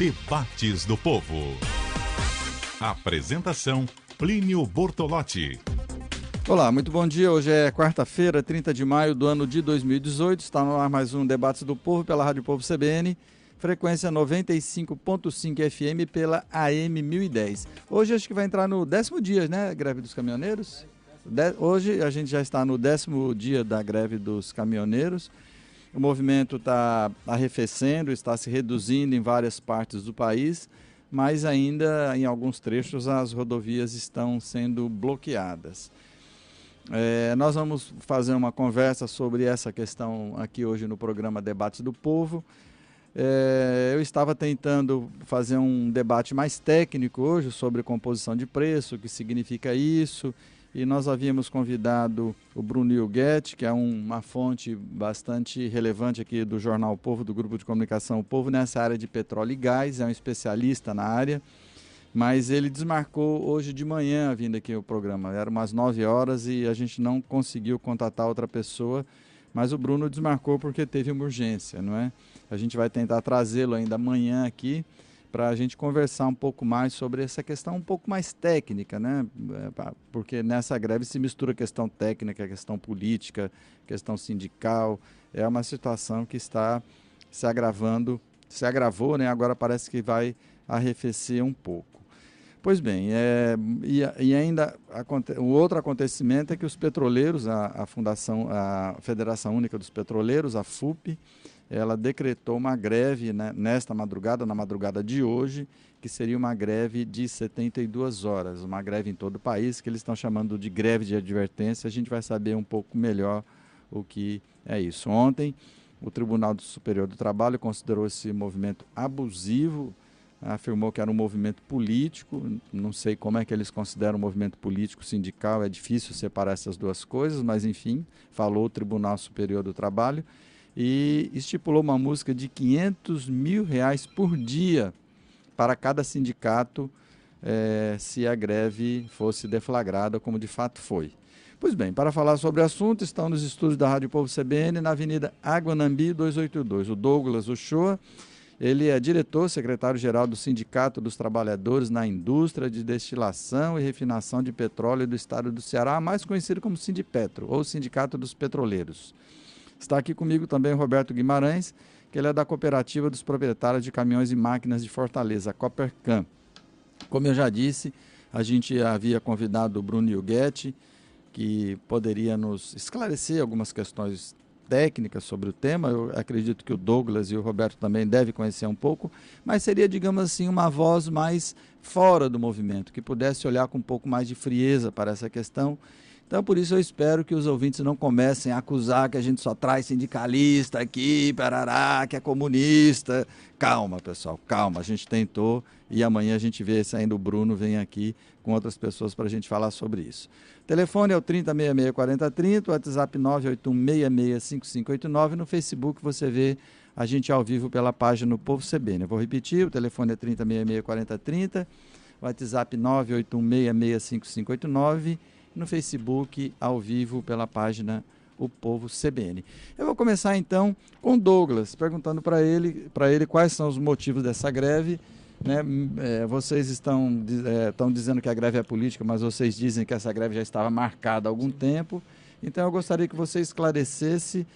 Debates do Povo. Apresentação, Plínio Bortolotti. Olá, muito bom dia. Hoje é quarta-feira, 30 de maio do ano de 2018. Está no ar mais um Debates do Povo pela Rádio Povo CBN, frequência 95.5 FM pela AM 1010. Hoje acho que vai entrar no 10º dia, né, greve dos caminhoneiros? Hoje a gente já está no 10º dia da greve dos caminhoneiros. O movimento está arrefecendo, está se reduzindo em várias partes do país, mas ainda em alguns trechos as rodovias estão sendo bloqueadas. Nós vamos fazer uma conversa sobre essa questão aqui hoje no programa Debates do Povo. Eu estava tentando fazer um debate mais técnico hoje sobre composição de preço, o que significa isso, e nós havíamos convidado o Bruno Guetti, que é uma fonte bastante relevante aqui do jornal O Povo, do grupo de comunicação O Povo, nessa área de petróleo e gás, é um especialista na área, mas ele desmarcou hoje de manhã vindo aqui ao programa, eram umas 9 horas e a gente não conseguiu contatar outra pessoa, mas o Bruno desmarcou porque teve uma urgência, não é? A gente vai tentar trazê-lo ainda amanhã aqui para a gente conversar um pouco mais sobre essa questão um pouco mais técnica, né? Porque nessa greve se mistura questão técnica, questão política, questão sindical. É uma situação que está se agravando, se agravou, né? Agora parece que vai arrefecer um pouco. Pois bem, e ainda o outro acontecimento é que os petroleiros, a Federação Única dos Petroleiros, a FUP, ela decretou uma greve, né, nesta madrugada, na madrugada de hoje, que seria uma greve de 72 horas, uma greve em todo o país, que eles estão chamando de greve de advertência. A gente vai saber um pouco melhor o que é isso. Ontem, o Tribunal Superior do Trabalho considerou esse movimento abusivo, afirmou que era um movimento político. Não sei como é que eles consideram um movimento político sindical, é difícil separar essas duas coisas, mas enfim, falou o Tribunal Superior do Trabalho e estipulou uma música de R$500 mil por dia para cada sindicato se a greve fosse deflagrada, como de fato foi. Pois bem, para falar sobre o assunto, estão nos estúdios da Rádio Povo CBN, na Avenida Aguanambi 282, o Douglas Uchoa. Ele é diretor, secretário-geral do Sindicato dos Trabalhadores na Indústria de Destilação e Refinação de Petróleo do Estado do Ceará, mais conhecido como Sindipetro, ou Sindicato dos Petroleiros. Está aqui comigo também o Roberto Guimarães, que ele é da Cooperativa dos Proprietários de Caminhões e Máquinas de Fortaleza, a Coopercam. Como eu já disse, a gente havia convidado o Bruno Guetti, que poderia nos esclarecer algumas questões técnicas sobre o tema. Eu acredito que o Douglas e o Roberto também devem conhecer um pouco, mas seria, digamos assim, uma voz mais fora do movimento, que pudesse olhar com um pouco mais de frieza para essa questão. Então, por isso eu espero que os ouvintes não comecem a acusar que a gente só traz sindicalista aqui, parará, que é comunista. Calma, pessoal, calma, a gente tentou e amanhã a gente vê se ainda o Bruno vem aqui com outras pessoas para a gente falar sobre isso. O telefone é o 3066-4030, o WhatsApp 981665589, no Facebook você vê a gente ao vivo pela página do Povo CBN. Eu vou repetir, o telefone é 3066-4030, o WhatsApp 981665589, no Facebook, ao vivo, pela página O Povo CBN. Eu vou começar, então, com o Douglas, perguntando para ele quais são os motivos dessa greve. Né? Vocês estão dizendo que a greve é política, mas vocês dizem que essa greve já estava marcada há algum tempo. Então, eu gostaria que você esclarecesse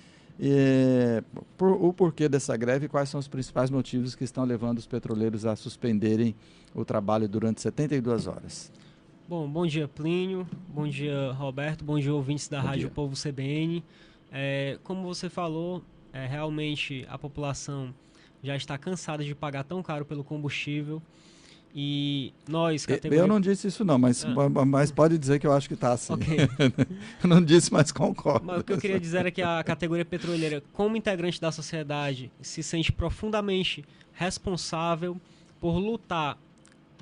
o porquê dessa greve e quais são os principais motivos que estão levando os petroleiros a suspenderem o trabalho durante 72 horas. Bom dia, Plínio, bom dia, Roberto, bom dia, ouvintes da Rádio Povo CBN. Como você falou, realmente a população já está cansada de pagar tão caro pelo combustível e nós... Eu não disse isso não, mas pode dizer que eu acho que está assim. Okay. Eu não disse, mas concordo. Mas o que eu queria dizer é que a categoria petroleira, como integrante da sociedade, se sente profundamente responsável por lutar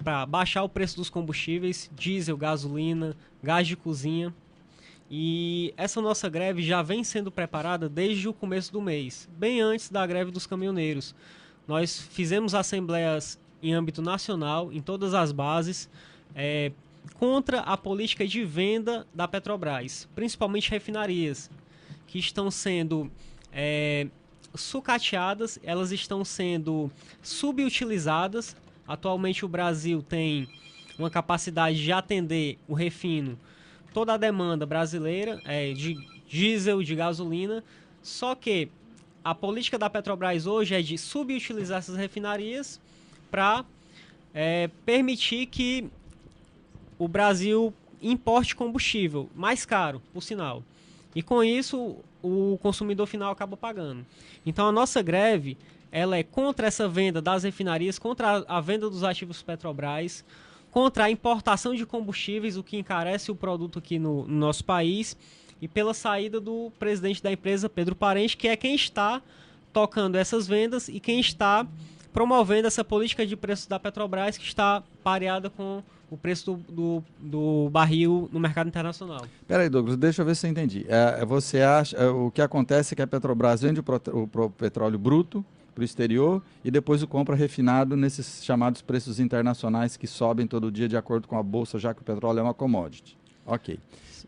para baixar o preço dos combustíveis, diesel, gasolina, gás de cozinha. E essa nossa greve já vem sendo preparada desde o começo do mês, bem antes da greve dos caminhoneiros. Nós fizemos assembleias em âmbito nacional, em todas as bases, contra a política de venda da Petrobras, principalmente refinarias, que estão sendo sucateadas, elas estão sendo subutilizadas. Atualmente o Brasil tem uma capacidade de atender o refino, toda a demanda brasileira de diesel, de gasolina, só que a política da Petrobras hoje é de subutilizar essas refinarias para permitir que o Brasil importe combustível mais caro, por sinal. E com isso o consumidor final acaba pagando. Então a nossa greve ela é contra essa venda das refinarias, contra a venda dos ativos Petrobras, contra a importação de combustíveis, o que encarece o produto aqui no nosso país, e pela saída do presidente da empresa, Pedro Parente, que é quem está tocando essas vendas e quem está promovendo essa política de preços da Petrobras, que está pareada com o preço do barril no mercado internacional. Peraí, Douglas, deixa eu ver se eu entendi. Você acha, o que acontece é que a Petrobras vende o petróleo bruto para o exterior e depois o compra refinado nesses chamados preços internacionais que sobem todo dia de acordo com a bolsa, já que o petróleo é uma commodity. Ok.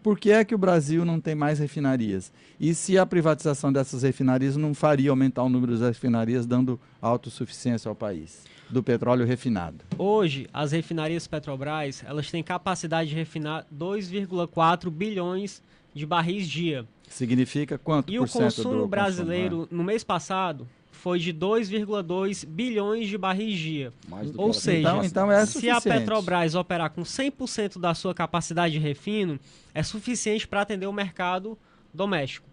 Por que é que o Brasil não tem mais refinarias? E se a privatização dessas refinarias não faria aumentar o número das refinarias, dando autossuficiência ao país do petróleo refinado? Hoje, as refinarias Petrobras, elas têm capacidade de refinar 2,4 bilhões de barris dia. Significa quanto E por o cento consumo do brasileiro, no mês passado, foi de 2,2 bilhões de barris dia. Ou seja, então é se a suficiente. Petrobras operar com 100% da sua capacidade de refino, é suficiente para atender o mercado doméstico.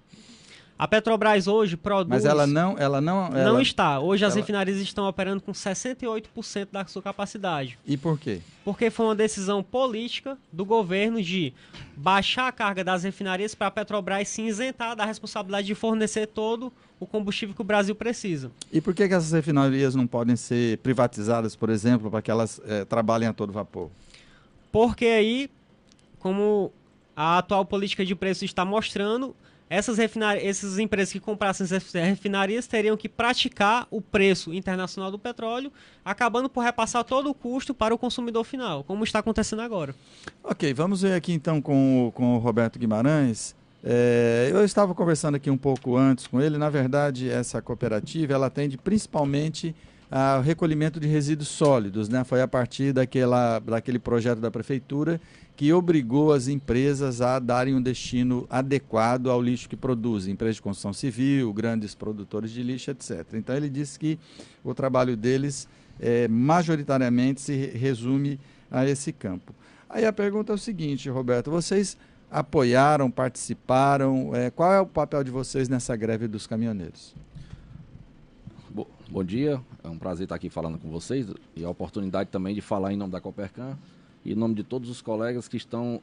A Petrobras hoje produz... Mas ela não está. Hoje as refinarias estão operando com 68% da sua capacidade. E por quê? Porque foi uma decisão política do governo de baixar a carga das refinarias para a Petrobras se isentar da responsabilidade de fornecer todo o combustível que o Brasil precisa. E por que essas refinarias não podem ser privatizadas, por exemplo, para que elas trabalhem a todo vapor? Porque aí, como a atual política de preço está mostrando, essas empresas que comprassem essas refinarias teriam que praticar o preço internacional do petróleo, acabando por repassar todo o custo para o consumidor final, como está acontecendo agora. Ok, vamos ver aqui então com o Roberto Guimarães. Eu estava conversando aqui um pouco antes com ele. Na verdade, essa cooperativa ela atende principalmente ao recolhimento de resíduos sólidos, né? Foi a partir daquele projeto da prefeitura que obrigou as empresas a darem um destino adequado ao lixo que produzem, empresas de construção civil, grandes produtores de lixo, etc. Então ele disse que o trabalho deles majoritariamente se resume a esse campo. Aí a pergunta é o seguinte, Roberto, vocês apoiaram, participaram, qual é o papel de vocês nessa greve dos caminhoneiros? Bom dia, é um prazer estar aqui falando com vocês e a oportunidade também de falar em nome da Copercan e em nome de todos os colegas que estão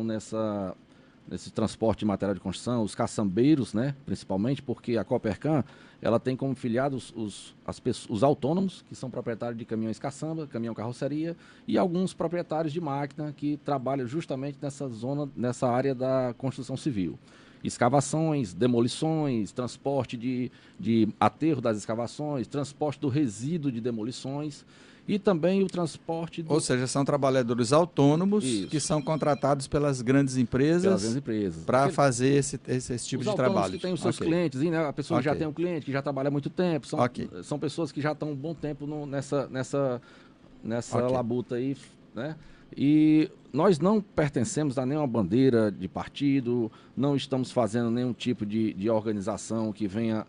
nesse transporte de material de construção, os caçambeiros, né, principalmente, porque a Copercan ela tem como filiados os autônomos, que são proprietários de caminhões caçamba, caminhão carroceria, e alguns proprietários de máquina que trabalham justamente nessa área da construção civil. Escavações, demolições, transporte de aterro das escavações, transporte do resíduo de demolições e também o transporte... Ou seja, são trabalhadores autônomos que são contratados pelas grandes empresas para fazer esse tipo de trabalho. Que têm os seus clientes, né? A pessoa já tem um cliente que já trabalha há muito tempo, são pessoas que já estão um bom tempo nessa labuta aí, né? E nós não pertencemos a nenhuma bandeira de partido, não estamos fazendo nenhum tipo de organização que venha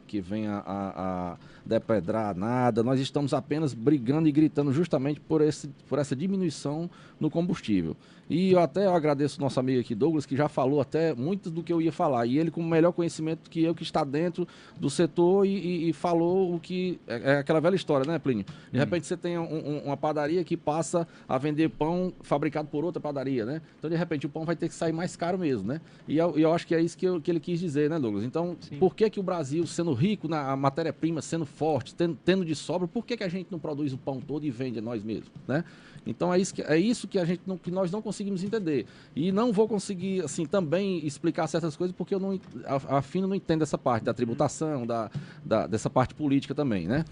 a depredar nada, nós estamos apenas brigando e gritando justamente por essa diminuição no combustível. E eu agradeço o nosso amigo aqui, Douglas, que já falou até muito do que eu ia falar, e ele com o melhor conhecimento que eu, que está dentro do setor, e falou o que... É aquela velha história, né, Plínio? De repente você tem uma padaria que passa a vender pão fabricado por outra padaria, né? Então, de repente, o pão vai ter que sair mais caro mesmo, né? E eu acho que é isso que ele quis dizer, né, Douglas? Então, sim, por que o Brasil, sendo rico na matéria-prima, sendo forte, tendo de sobra, por que a gente não produz o pão todo e vende a nós mesmos, né? Então, é isso que nós não conseguimos entender. E não vou conseguir, assim, também explicar certas coisas, porque a FINA não entende essa parte da tributação, dessa parte política também, né?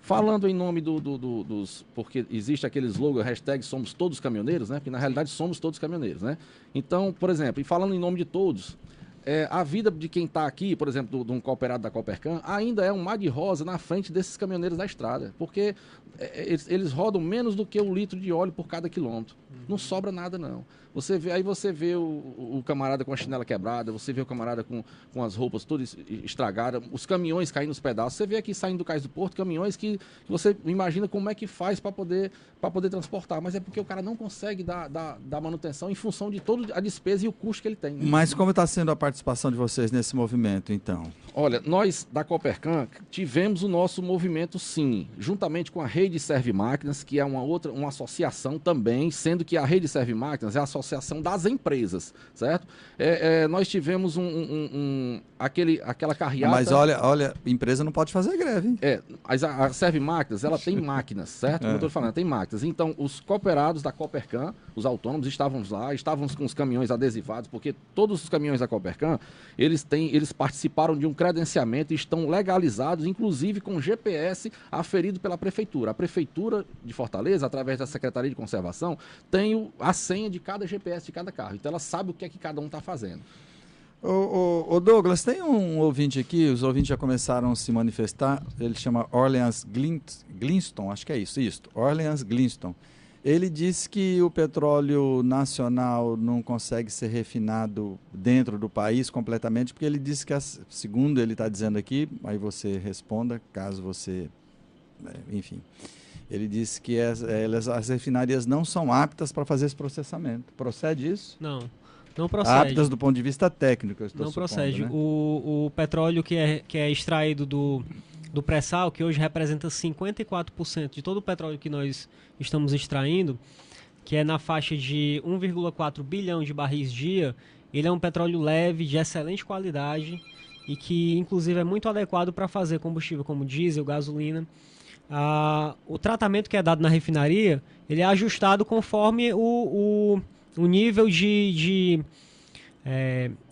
Falando em nome dos... Porque existe aquele slogan, hashtag somos todos caminhoneiros, né? Que na realidade somos todos caminhoneiros, né? Então, por exemplo, e falando em nome de todos, a vida de quem está aqui, por exemplo, de um cooperado da Copercan, ainda é um mar de rosa na frente desses caminhoneiros da estrada, porque eles rodam menos do que 1 litro de óleo por cada quilômetro. Não sobra nada, não. Aí você vê o camarada com a chinela quebrada, você vê o camarada com as roupas todas estragadas, os caminhões caindo nos pedaços. Você vê aqui saindo do Cais do Porto, caminhões que você imagina como é que faz para poder transportar. Mas é porque o cara não consegue dar manutenção em função de toda a despesa e o custo que ele tem. Mas como está sendo a participação de vocês nesse movimento, então? Olha, nós da Copercan tivemos o nosso movimento, sim, juntamente com a Rede Serve Máquinas, que é uma associação também, sendo que a Rede Serve Máquinas é a associação das empresas, certo? Nós tivemos aquela carreata... Mas olha, empresa não pode fazer greve, hein? A Serve Máquinas, ela tem máquinas, certo? Como eu estou falando, tem máquinas. Então, os cooperados da Copercan, os autônomos, estávamos lá, estávamos com os caminhões adesivados, porque todos os caminhões da Copercan, eles participaram de um credenciamento e estão legalizados, inclusive com GPS aferido pela Prefeitura. A Prefeitura de Fortaleza, através da Secretaria de Conservação, tem a senha de cada GPS de cada carro. Então ela sabe o que é que cada um está fazendo. Ô Douglas, tem um ouvinte aqui, os ouvintes já começaram a se manifestar, ele chama Orleans Glinston, acho que é isso, Orleans Glinston. Ele disse que o petróleo nacional não consegue ser refinado dentro do país completamente, porque ele disse que, segundo ele está dizendo aqui, aí você responda, caso você... enfim, ele disse que as refinarias não são aptas para fazer esse processamento. Procede isso? Não procede. Aptas do ponto de vista técnico, eu estou Não supondo, procede. Né? O petróleo que é extraído do pré-sal, que hoje representa 54% de todo o petróleo que nós estamos extraindo, que é na faixa de 1,4 bilhão de barris dia, ele é um petróleo leve, de excelente qualidade e que, inclusive, é muito adequado para fazer combustível como diesel, gasolina. O tratamento que é dado na refinaria, ele é ajustado conforme o nível de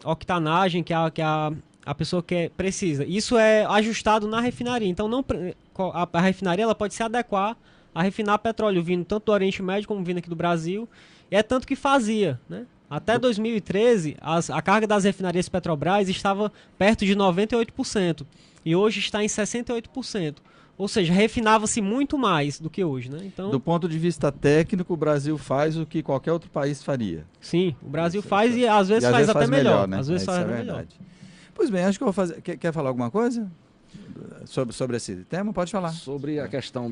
octanagem que a pessoa precisa. Isso é ajustado na refinaria. Então, a refinaria ela pode se adequar a refinar petróleo vindo tanto do Oriente Médio como vindo aqui do Brasil. E é tanto que fazia, né? Até 2013, a carga das refinarias Petrobras estava perto de 98%. E hoje está em 68%. Ou seja, refinava-se muito mais do que hoje, né? Então, do ponto de vista técnico, o Brasil faz o que qualquer outro país faria. Sim, o Brasil faz e às vezes faz até melhor. Né? Às vezes faz até melhor. Pois bem, acho que eu vou fazer... Quer falar alguma coisa sobre esse tema? Pode falar. Sobre a questão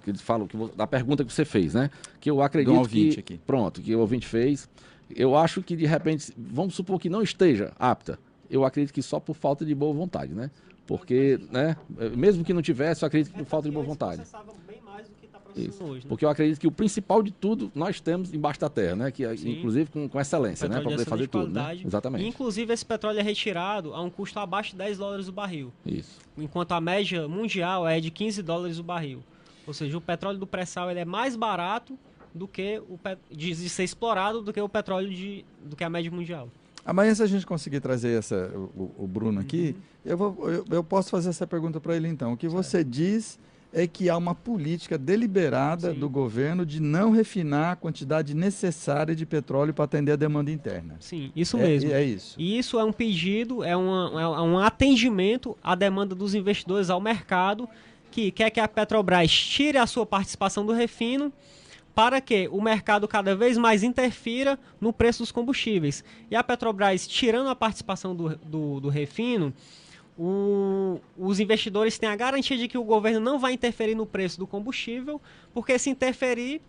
que eles falam, da pergunta que você fez, né? Que eu acredito ouvinte que o ouvinte fez. Eu acho que, de repente, vamos supor que não esteja apta. Eu acredito que só por falta de boa vontade, né? Porque, né, mesmo que não tivesse, eu acredito que por falta de boa vontade. Isso. Hoje, né? Porque eu acredito que o principal de tudo nós temos embaixo da terra, né? Que, inclusive com excelência, né? Para poder fazer tudo, né? Exatamente. E, inclusive, esse petróleo é retirado a um custo abaixo de $10 o barril. Isso. Enquanto a média mundial é de $15 o barril. Ou seja, o petróleo do pré-sal ele é mais barato do que de ser explorado do que o petróleo do que a média mundial. Amanhã, se a gente conseguir trazer o Bruno aqui, eu posso fazer essa pergunta para ele então. O que você diz é que há uma política deliberada do governo de não refinar a quantidade necessária de petróleo para atender a demanda interna. Sim, isso mesmo. É isso. E isso é um pedido, é um atendimento à demanda dos investidores ao mercado, que quer que a Petrobras tire a sua participação do refino, para que o mercado cada vez mais interfira no preço dos combustíveis. E a Petrobras, tirando a participação do refino, os investidores têm a garantia de que o governo não vai interferir no preço do combustível, porque se interferir,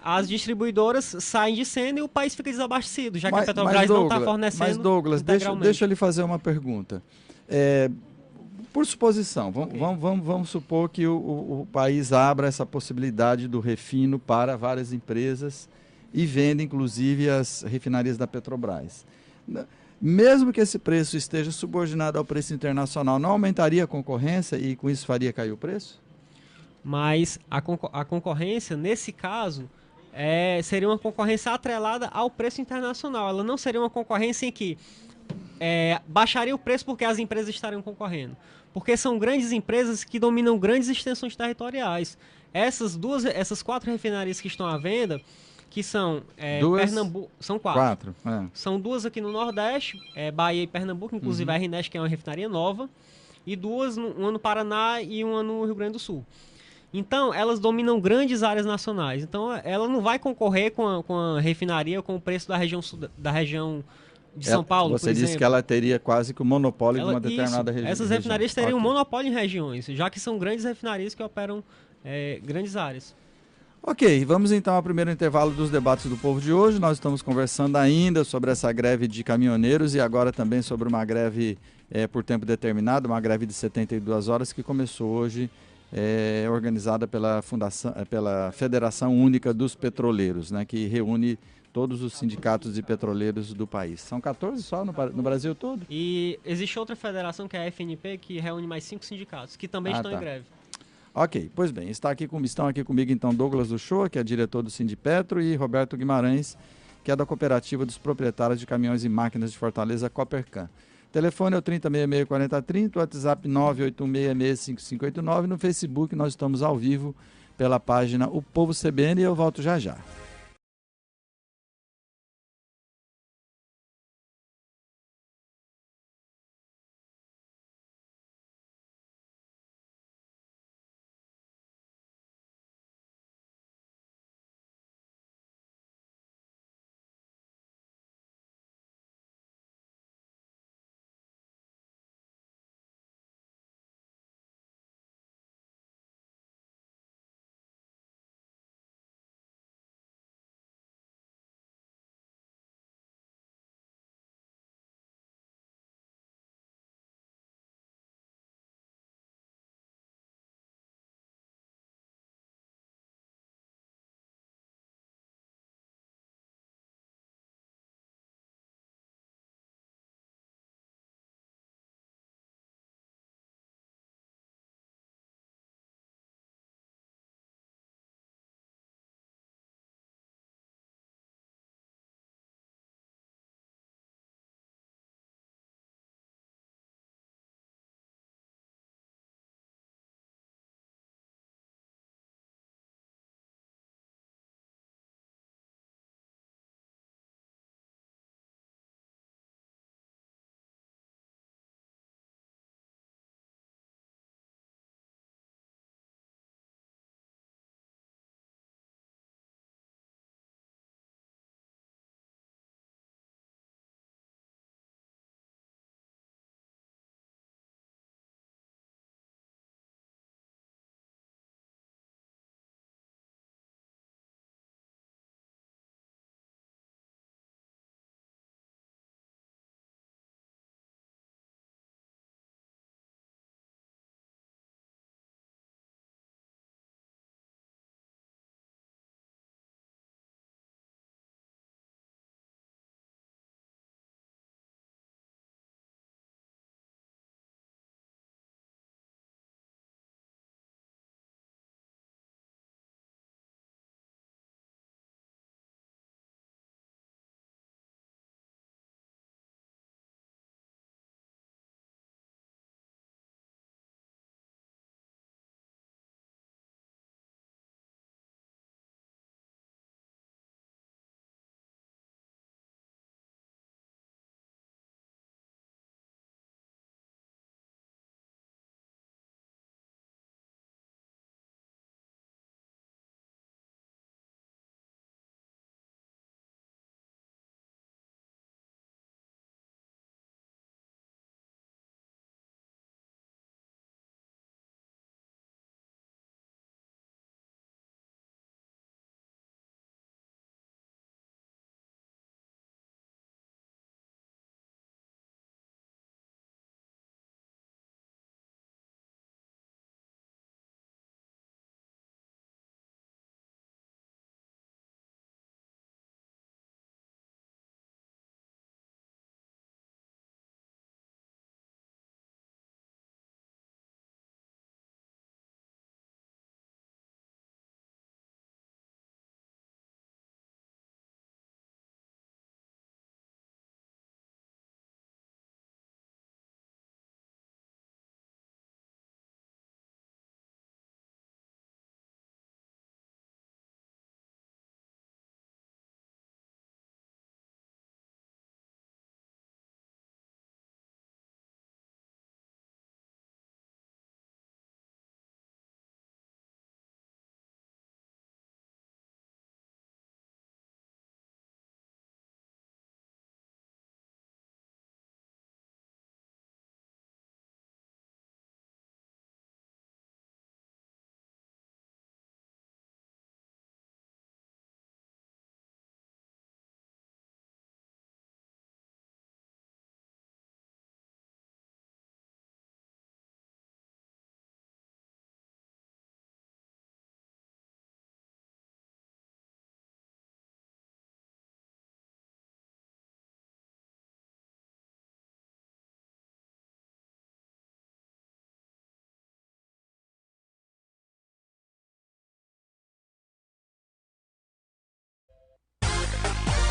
as distribuidoras saem de cena e o país fica desabastecido, já que a Petrobras não está fornecendo. Mas, Douglas, deixa eu lhe fazer uma pergunta. Por suposição, vamos supor que o país abra essa possibilidade do refino para várias empresas e venda, inclusive, as refinarias da Petrobras. Mesmo que esse preço esteja subordinado ao preço internacional, não aumentaria a concorrência e com isso faria cair o preço? Mas a concorrência, nesse caso, seria uma concorrência atrelada ao preço internacional. Ela não seria uma concorrência em que baixaria o preço porque as empresas estariam concorrendo. Porque são grandes empresas que dominam grandes extensões territoriais. Essas 4 refinarias que estão à venda que são Pernambuco, são quatro. São duas aqui no Nordeste, Bahia e Pernambuco, inclusive a RNEST, que é uma refinaria nova, e duas, uma no Paraná e uma no Rio Grande do Sul. Então, elas dominam grandes áreas nacionais. Então, ela não vai concorrer com a refinaria com o preço da região de São Paulo, por exemplo. Você disse que ela teria quase que o monopólio de uma determinada região. Essas refinarias teriam um monopólio em regiões, já que são grandes refinarias que operam grandes áreas. Ok, vamos então ao primeiro intervalo dos debates do povo de hoje. Nós estamos conversando ainda sobre essa greve de caminhoneiros e agora também sobre uma greve por tempo determinado, uma greve de 72 horas que começou hoje, organizada pela Federação Única dos Petroleiros, né, que reúne todos os sindicatos de petroleiros do país. São 14 só no Brasil todo? E existe outra federação, que é a FNP, que reúne mais 5 sindicatos, que também estão em greve. Ok, pois bem, estão aqui comigo então Douglas Uchoa, que é diretor do Sindipetro, e Roberto Guimarães, que é da Cooperativa dos Proprietários de Caminhões e Máquinas de Fortaleza, Copercan. O telefone é o 3066-4030, o WhatsApp 981665589, no Facebook nós estamos ao vivo pela página O Povo CBN e eu volto já já.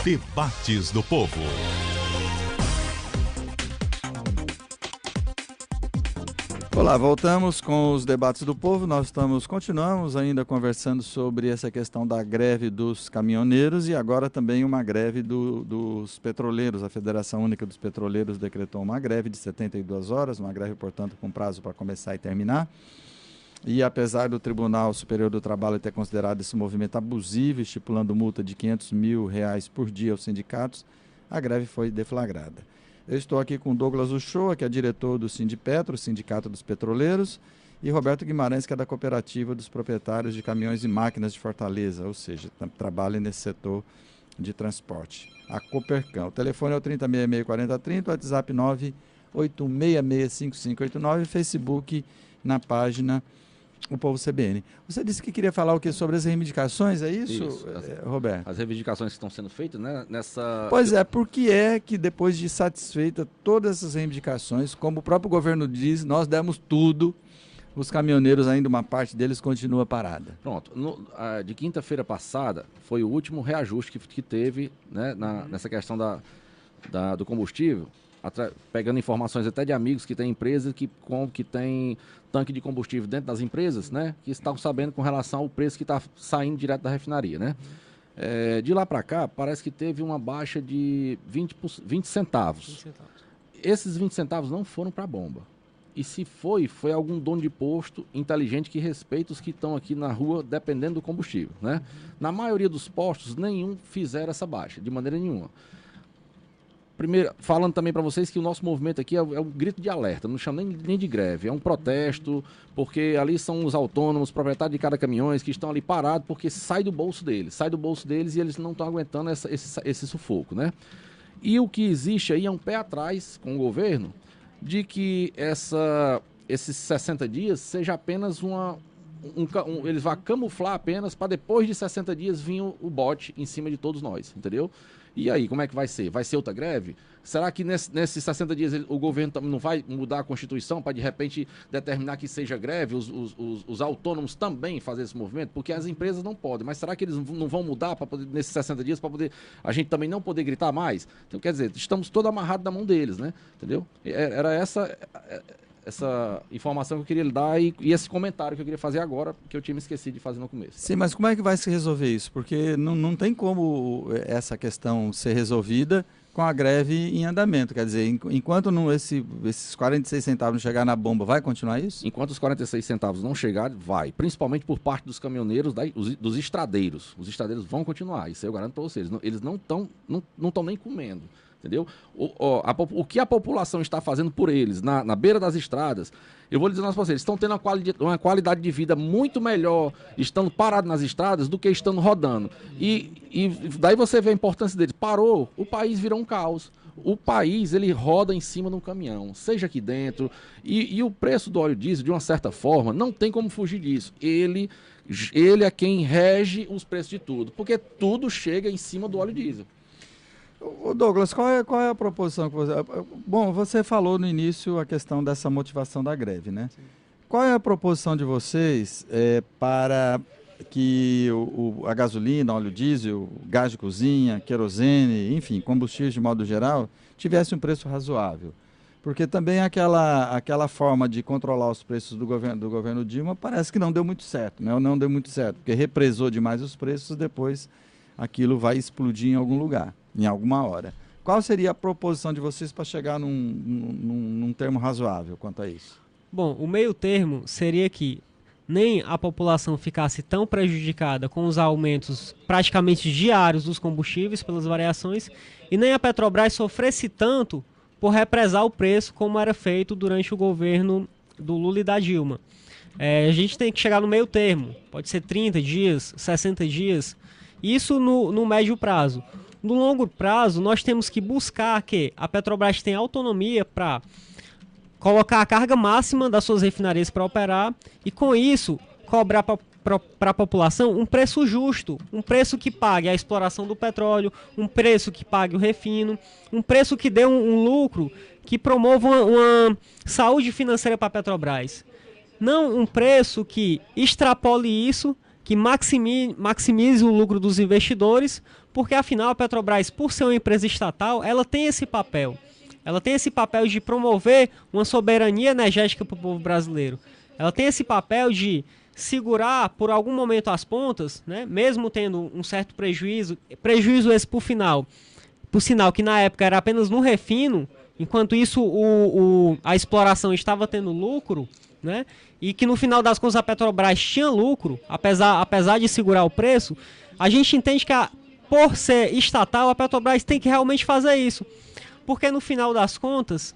Debates do Povo. Olá, voltamos com os debates do povo. Nós continuamos ainda conversando sobre essa questão da greve dos caminhoneiros e agora também uma greve dos petroleiros. A Federação Única dos Petroleiros decretou uma greve de 72 horas, uma greve, portanto, com prazo para começar e terminar. E apesar do Tribunal Superior do Trabalho ter considerado esse movimento abusivo, estipulando multa de R$500 mil por dia aos sindicatos, a greve foi deflagrada. Eu estou aqui com Douglas Uchoa, que é diretor do Sindipetro, Sindicato dos Petroleiros, e Roberto Guimarães, que é da Cooperativa dos Proprietários de Caminhões e Máquinas de Fortaleza, ou seja, trabalha nesse setor de transporte. A Copercam. O telefone é o 3066-4030, o WhatsApp 986665589, Facebook na página O Povo CBN. Você disse que queria falar o que sobre as reivindicações, é isso, Roberto? As reivindicações que estão sendo feitas, né? Pois é, por que é que depois de satisfeita todas essas reivindicações, como o próprio governo diz, nós demos tudo, os caminhoneiros ainda, uma parte deles continua parada? Pronto, de quinta-feira passada foi o último reajuste que teve, né, nessa questão do combustível, pegando informações até de amigos que têm empresas que têm tanque de combustível dentro das empresas, né, que estão sabendo com relação ao preço que está saindo direto da refinaria, né. De lá para cá, parece que teve uma baixa de 20 centavos. Esses 20 centavos não foram para a bomba. E se foi algum dono de posto inteligente que respeita os que estão aqui na rua dependendo do combustível, né. Na maioria dos postos, nenhum fizeram essa baixa, de maneira nenhuma. Primeiro, falando também para vocês que o nosso movimento aqui é um grito de alerta, não chama nem de greve, é um protesto, porque ali são os autônomos, proprietários de cada caminhões que estão ali parados, porque sai do bolso deles e eles não estão aguentando esse sufoco, né? E o que existe aí é um pé atrás com o governo de que esses 60 dias seja apenas eles vão camuflar apenas para depois de 60 dias vir o bote em cima de todos nós, entendeu? E aí, como é que vai ser? Vai ser outra greve? Será que nesses 60 dias o governo não vai mudar a Constituição para, de repente, determinar que seja greve, os autônomos também fazer esse movimento? Porque as empresas não podem. Mas será que eles não vão mudar para poder, nesses 60 dias para poder a gente também não poder gritar mais? Então, quer dizer, estamos todos amarrados na mão deles, né? Entendeu? Era essa informação que eu queria lhe dar e esse comentário que eu queria fazer agora, que eu tinha me esquecido de fazer no começo. Sim, mas como é que vai se resolver isso? Porque não tem como essa questão ser resolvida com a greve em andamento. Quer dizer, enquanto esses 46 centavos não chegar na bomba, vai continuar isso? Enquanto os 46 centavos não chegarem, vai. Principalmente por parte dos caminhoneiros, dos estradeiros. Os estradeiros vão continuar, isso eu garanto para vocês. Eles não estão nem comendo. Entendeu? O que a população está fazendo por eles na beira das estradas, eu vou lhe dizer para vocês, eles estão tendo uma qualidade de vida muito melhor estando parados nas estradas do que estando rodando. E daí você vê a importância deles. Parou, o país virou um caos. O país, ele roda em cima de um caminhão, seja aqui dentro. E o preço do óleo diesel, de uma certa forma, não tem como fugir disso. Ele é quem rege os preços de tudo, porque tudo chega em cima do óleo diesel. Ô Douglas, qual é a proposição que você... Bom, você falou no início a questão dessa motivação da greve, né? Sim. Qual é a proposição de vocês para que a gasolina, óleo diesel, gás de cozinha, querosene, enfim, combustíveis de modo geral, tivesse um preço razoável? Porque também aquela forma de controlar os preços do governo Dilma parece que não deu muito certo, né? Não deu muito certo, porque represou demais os preços, depois aquilo vai explodir em algum lugar, em alguma hora. Qual seria a proposição de vocês para chegar num termo razoável quanto a isso? Bom, o meio termo seria que nem a população ficasse tão prejudicada com os aumentos praticamente diários dos combustíveis pelas variações e nem a Petrobras sofresse tanto por represar o preço como era feito durante o governo do Lula e da Dilma. A gente tem que chegar no meio termo, pode ser 30 dias, 60 dias, isso no médio prazo. No longo prazo, nós temos que buscar que a Petrobras tenha autonomia para colocar a carga máxima das suas refinarias para operar e, com isso, cobrar para a população um preço justo, um preço que pague a exploração do petróleo, um preço que pague o refino, um preço que dê um lucro que promova uma saúde financeira para a Petrobras. Não um preço que extrapole isso, que maximize o lucro dos investidores, porque afinal a Petrobras, por ser uma empresa estatal, ela tem esse papel. Ela tem esse papel de promover uma soberania energética para o povo brasileiro. Ela tem esse papel de segurar por algum momento as pontas, né? Mesmo tendo um certo prejuízo esse por sinal que na época era apenas no refino, enquanto isso a exploração estava tendo lucro, né? E que no final das contas a Petrobras tinha lucro, apesar de segurar o preço. A gente entende que por ser estatal, a Petrobras tem que realmente fazer isso, porque no final das contas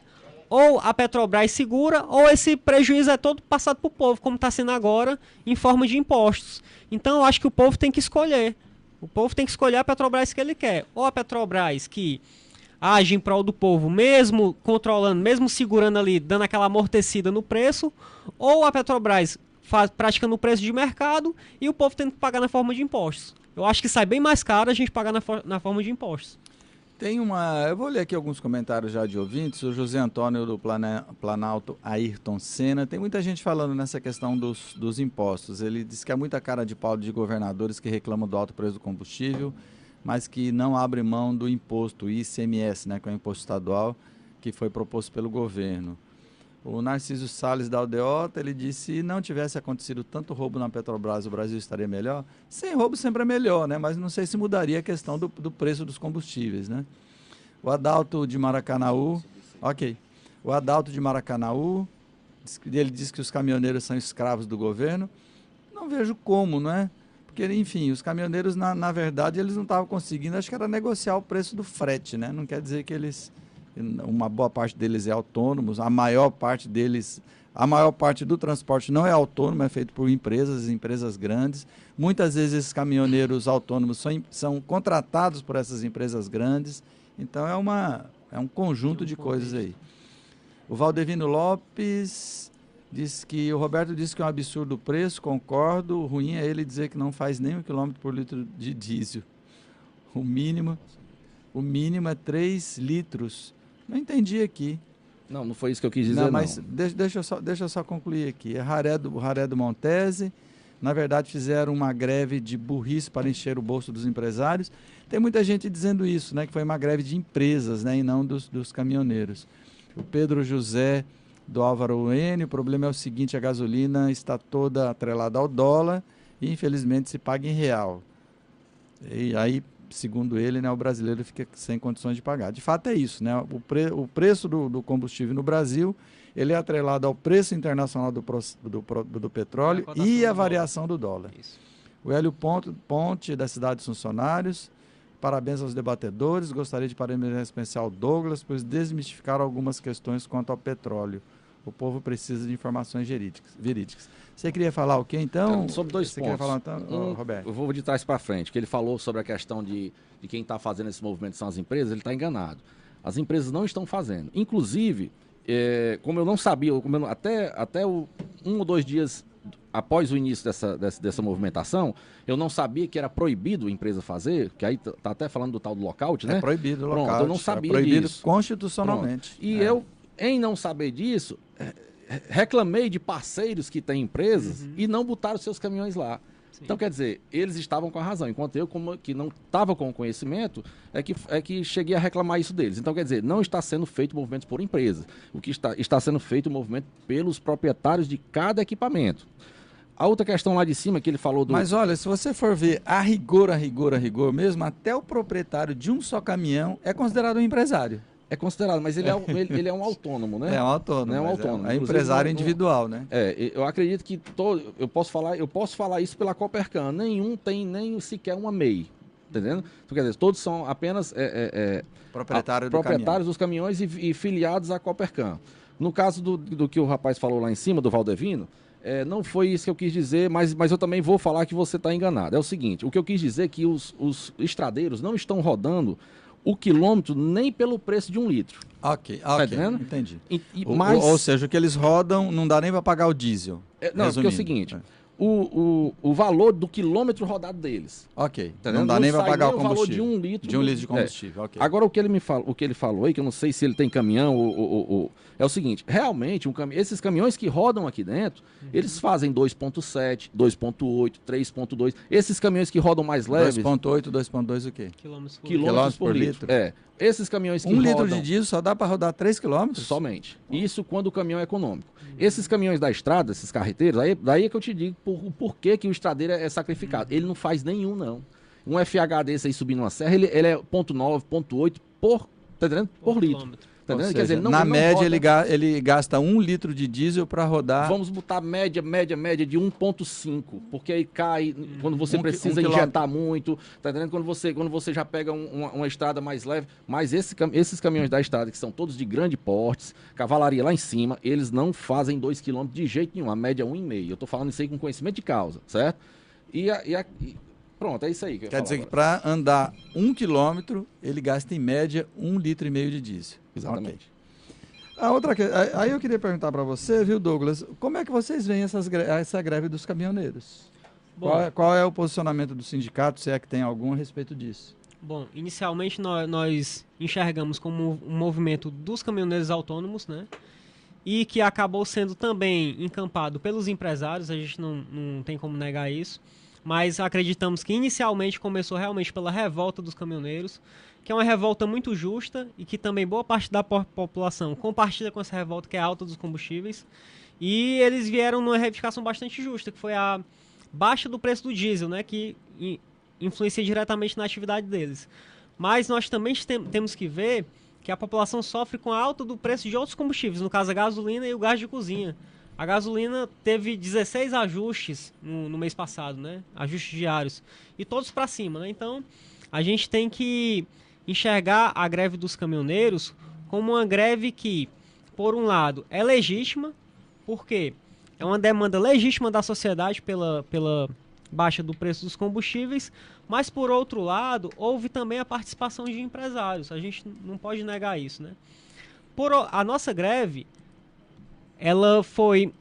ou a Petrobras segura, ou esse prejuízo é todo passado para o povo, como está sendo agora, em forma de impostos. Então eu acho que o povo tem que escolher. O povo tem que escolher a Petrobras que ele quer. Ou a Petrobras que age em prol do povo, mesmo controlando, mesmo segurando ali, dando aquela amortecida no preço, ou a Petrobras praticando o preço de mercado e o povo tendo que pagar na forma de impostos. Eu acho que sai bem mais caro a gente pagar na forma de impostos. Eu vou ler aqui alguns comentários já de ouvintes. O José Antônio do Planalto, Ayrton Senna. Tem muita gente falando nessa questão dos impostos. Ele diz que há muita cara de pau de governadores que reclamam do alto preço do combustível, mas que não abrem mão do imposto, o ICMS, né, que é o imposto estadual, que foi proposto pelo governo. O Narciso Salles da Aldeota, ele disse que se não tivesse acontecido tanto roubo na Petrobras, o Brasil estaria melhor. Sem roubo sempre é melhor, né? Mas não sei se mudaria a questão do preço dos combustíveis, né? O Adalto de Maracanaú, o Adalto de Maracanaú, ele diz que os caminhoneiros são escravos do governo. Não vejo como, não é? Porque, enfim, os caminhoneiros, na verdade, eles não estavam conseguindo, acho que era negociar o preço do frete, né? Não quer dizer que uma boa parte deles é autônomos, a maior parte do transporte não é autônomo, é feito por empresas grandes. Muitas vezes esses caminhoneiros autônomos são contratados por essas empresas grandes, então é um conjunto de coisas aí. O Valdevino Lopes o Roberto disse que é um absurdo o preço, concordo, o ruim é ele dizer que não faz nem 1 km por litro de diesel. O mínimo é 3 litros. Não entendi aqui. Não foi isso que eu quis dizer, não. Mas deixa eu só concluir aqui. É Raré do Montese. Na verdade, fizeram uma greve de burrice para encher o bolso dos empresários. Tem muita gente dizendo isso, né? Que foi uma greve de empresas, né? E não dos caminhoneiros. O Pedro José do Álvaro N. O problema é o seguinte, a gasolina está toda atrelada ao dólar e, infelizmente, se paga em real. E aí, segundo ele, né, o brasileiro fica sem condições de pagar. De fato é isso, né? O preço do combustível no Brasil, ele é atrelado ao preço internacional do petróleo e a variação do dólar. Isso. O Hélio Ponte, da Cidade dos Funcionários, parabéns aos debatedores, gostaria de parabenizar em especial Douglas, pois desmistificaram algumas questões quanto ao petróleo. O povo precisa de informações verídicas. Você queria falar o quê, então? Sobre 2 pontos. Queria falar, então, Roberto? Eu vou de trás para frente, que ele falou sobre a questão de quem está fazendo esse movimento são as empresas, ele está enganado. As empresas não estão fazendo. Inclusive, como eu não sabia, até 1 ou 2 dias após o início dessa movimentação, eu não sabia que era proibido a empresa fazer, que aí está até falando do tal do lockout, né? É proibido o lockout. Pronto, eu não sabia proibido disso. Constitucionalmente. Pronto. E eu, em não saber disso, reclamei de parceiros que têm empresas e não botaram seus caminhões lá. Sim. Então, quer dizer, eles estavam com a razão, enquanto eu, que não estava com o conhecimento, é que cheguei a reclamar isso deles. Então, quer dizer, não está sendo feito movimento por empresas. O que está sendo feito o movimento pelos proprietários de cada equipamento. A outra questão lá de cima que ele falou do... Mas olha, se você for ver a rigor mesmo, até o proprietário de um só caminhão é considerado um empresário. É considerado, mas ele é um autônomo, né? É um autônomo. É um autônomo. É empresário individual, né? Eu acredito que eu posso falar isso pela Copercan. Nenhum tem nem sequer uma MEI, entendendo? Então, quer dizer, todos são apenas proprietários dos caminhões e filiados à Copercan. No caso do que o rapaz falou lá em cima, do Valdevino, não foi isso que eu quis dizer, mas eu também vou falar que você está enganado. É o seguinte, o que eu quis dizer é que os estradeiros não estão rodando o quilômetro nem pelo preço de 1 litro. Ok, tá entendendo? Entendi. Mas, ou seja, o que eles rodam não dá nem para pagar o diesel. Porque é o seguinte, o valor do quilômetro rodado deles. Ok. Não dá nem para pagar o combustível. O valor de 1 litro. De 1 litro de combustível, ok. Agora, o que ele falou aí, que eu não sei se ele tem caminhão é o seguinte, realmente, esses caminhões que rodam aqui dentro, eles fazem 2.7, 2.8, 3.2. Esses caminhões que rodam mais leves... 2.8 o quê? Quilômetros por litro. Esses caminhões que rodam... 1 litro de diesel só dá para rodar 3 quilômetros? Somente. Isso quando o caminhão é econômico. Esses caminhões da estrada, esses carreteiros, daí é que eu te digo o porquê que o estradeiro é sacrificado. Ele não faz nenhum, não. Um FH desse aí subindo uma serra, ele é 0.9, 0.8 por litro. Tá seja, quer dizer, na média ele gasta 1 litro de diesel para rodar... Vamos botar média de 1.5, porque aí cai quando você precisa injetar muito, tá entendendo? Quando você já pega uma estrada mais leve, mas esses caminhões da estrada, que são todos de grande porte, cavalaria lá em cima, eles não fazem 2 km de jeito nenhum, a média é 1,5. Eu tô falando isso aí com conhecimento de causa, certo? Pronto, é isso aí que eu ia falar. Quer dizer que para andar 1 quilômetro, ele gasta em média 1,5 litro de diesel. Exatamente. Okay. Aí eu queria perguntar para você, viu, Douglas, como é que vocês veem essa greve dos caminhoneiros? Qual é o posicionamento do sindicato, se é que tem algum a respeito disso? Bom, inicialmente nós enxergamos como um movimento dos caminhoneiros autônomos, né? E que acabou sendo também encampado pelos empresários, a gente não tem como negar isso. Mas acreditamos que inicialmente começou realmente pela revolta dos caminhoneiros, que é uma revolta muito justa e que também boa parte da população compartilha com essa revolta, que é a alta dos combustíveis. E eles vieram numa reivindicação bastante justa, que foi a baixa do preço do diesel, né, que influencia diretamente na atividade deles. Mas nós também temos que ver que a população sofre com a alta do preço de outros combustíveis, no caso a gasolina e o gás de cozinha. A gasolina teve 16 ajustes no mês passado, né? Ajustes diários. E todos para cima, né? Então, a gente tem que enxergar a greve dos caminhoneiros como uma greve que, por um lado, é legítima, porque é uma demanda legítima da sociedade pela baixa do preço dos combustíveis, mas, por outro lado, houve também a participação de empresários. A gente não pode negar isso, né? A nossa greve... ela foi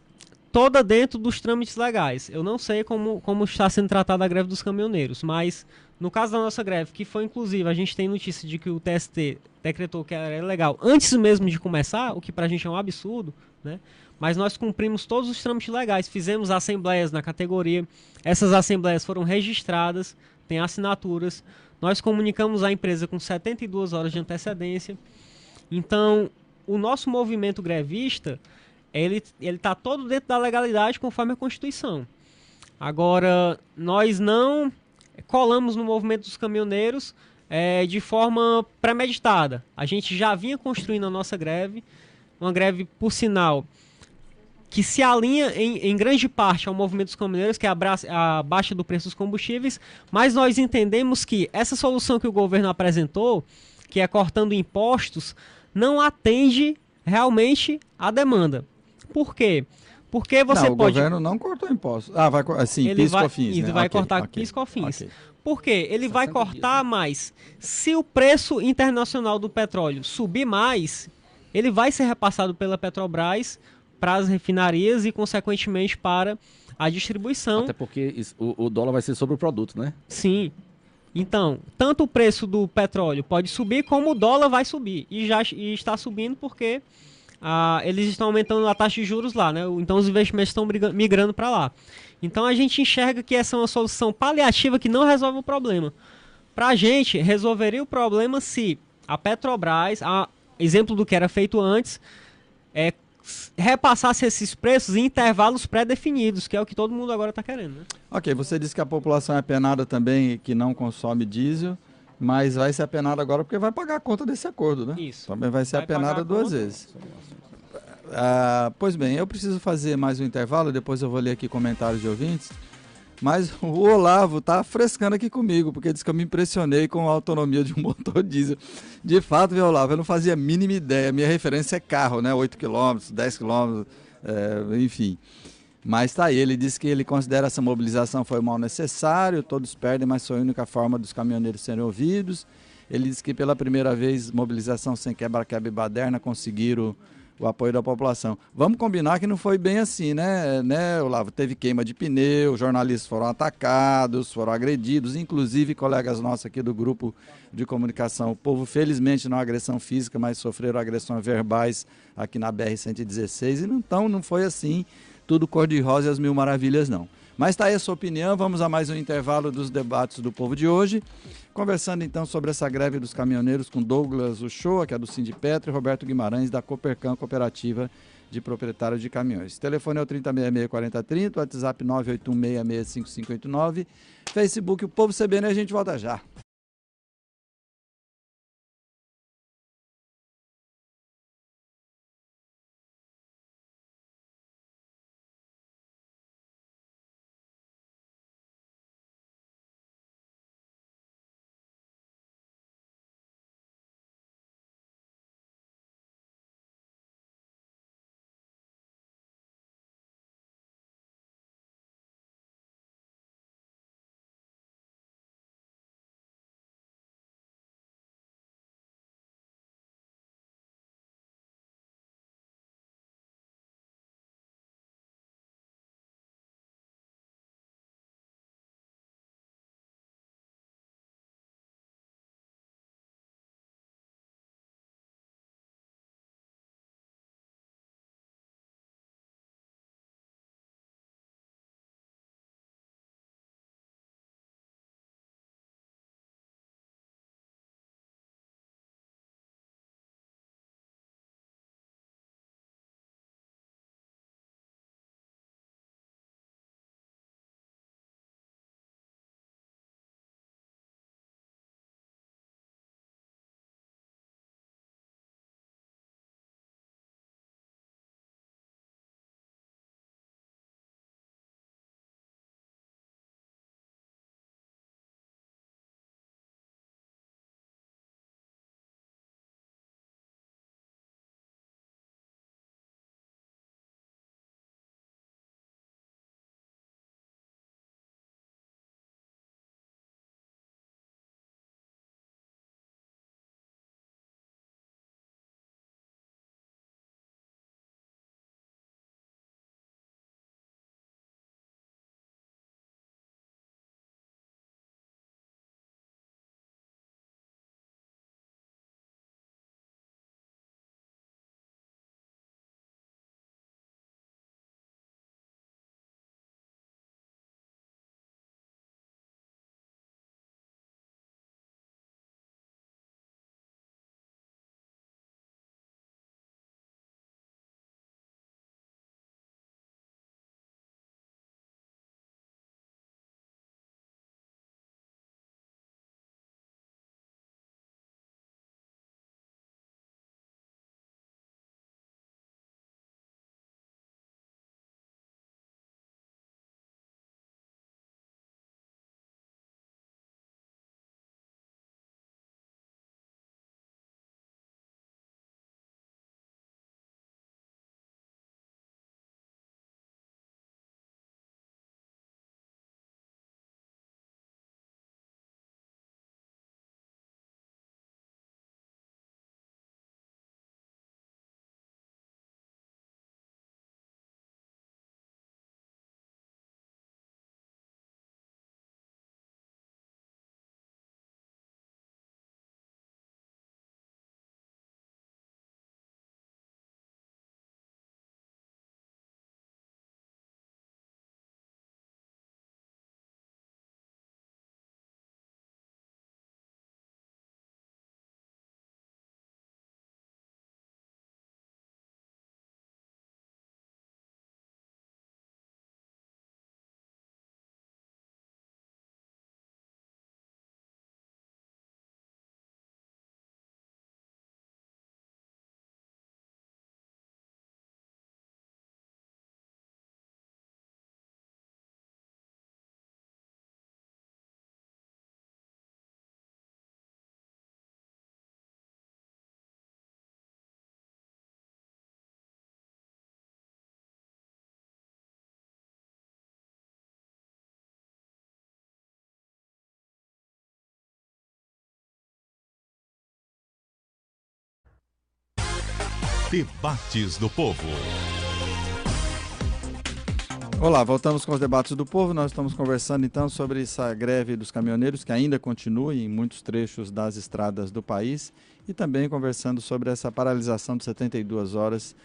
toda dentro dos trâmites legais. Eu não sei como está sendo tratada a greve dos caminhoneiros, mas no caso da nossa greve, que foi inclusive, a gente tem notícia de que o TST decretou que era ilegal antes mesmo de começar, o que pra gente é um absurdo, né? Mas nós cumprimos todos os trâmites legais, fizemos assembleias na categoria, essas assembleias foram registradas, tem assinaturas, nós comunicamos à empresa com 72 horas de antecedência. Então, o nosso movimento grevista... ele está todo dentro da legalidade conforme a Constituição. Agora, nós não colamos no movimento dos caminhoneiros de forma premeditada. A gente já vinha construindo a nossa greve, uma greve, por sinal, que se alinha em grande parte ao movimento dos caminhoneiros, que é a baixa do preço dos combustíveis, mas nós entendemos que essa solução que o governo apresentou, que é cortando impostos, não atende realmente à demanda. Por quê? Porque você o governo não cortou impostos. Vai assim, PIS e COFINS, né? Ele vai cortar PIS e COFINS. Por quê? Ele vai cortar mais. Se o preço internacional do petróleo subir mais, ele vai ser repassado pela Petrobras para as refinarias e, consequentemente, para a distribuição. Até porque o dólar vai ser sobre o produto, né? Sim. Então, tanto o preço do petróleo pode subir, como o dólar vai subir. E está subindo porque... eles estão aumentando a taxa de juros lá, né? Então os investimentos estão migrando para lá. Então a gente enxerga que essa é uma solução paliativa que não resolve o problema. Para a gente, resolveria o problema se a Petrobras, exemplo do que era feito antes, repassasse esses preços em intervalos pré-definidos, que é o que todo mundo agora está querendo, né? Ok, você disse que a população é penada também que não consome diesel, mas vai ser apenada agora porque vai pagar a conta desse acordo, né? Isso. Também vai ser apenada 2 vezes. Pois bem, eu preciso fazer mais um intervalo, depois eu vou ler aqui comentários de ouvintes, mas o Olavo está frescando aqui comigo, porque disse que eu me impressionei com a autonomia de um motor diesel. De fato, viu, Olavo, eu não fazia a mínima ideia, minha referência é carro, né? 8 km, 10 km, enfim. Mas tá aí, ele disse que ele considera essa mobilização foi mal necessário, todos perdem, mas foi a única forma dos caminhoneiros serem ouvidos. Ele disse que pela primeira vez, mobilização sem quebra-quebra e baderna conseguiram o apoio da população. Vamos combinar que não foi bem assim, né, Olavo? Teve queima de pneu, jornalistas foram atacados, foram agredidos, inclusive colegas nossos aqui do grupo de comunicação. O Povo, felizmente, não agressão física, mas sofreram agressões verbais aqui na BR-116 e então não foi assim, tudo cor-de-rosa e as mil maravilhas, não. Mas está aí a sua opinião, vamos a mais um intervalo dos debates do Povo de hoje, conversando então sobre essa greve dos caminhoneiros com Douglas Uchoa, que é do Sindipetro, e Roberto Guimarães, da Copercan, Cooperativa de Proprietários de Caminhões. O telefone é o 3066-4030, WhatsApp 981665589, Facebook, o Povo CBN, a gente volta já. Debates do Povo. Olá, voltamos com os debates do povo. Nós estamos conversando então sobre essa greve dos caminhoneiros que ainda continua em muitos trechos das estradas do país e também conversando sobre essa paralisação de 72 horas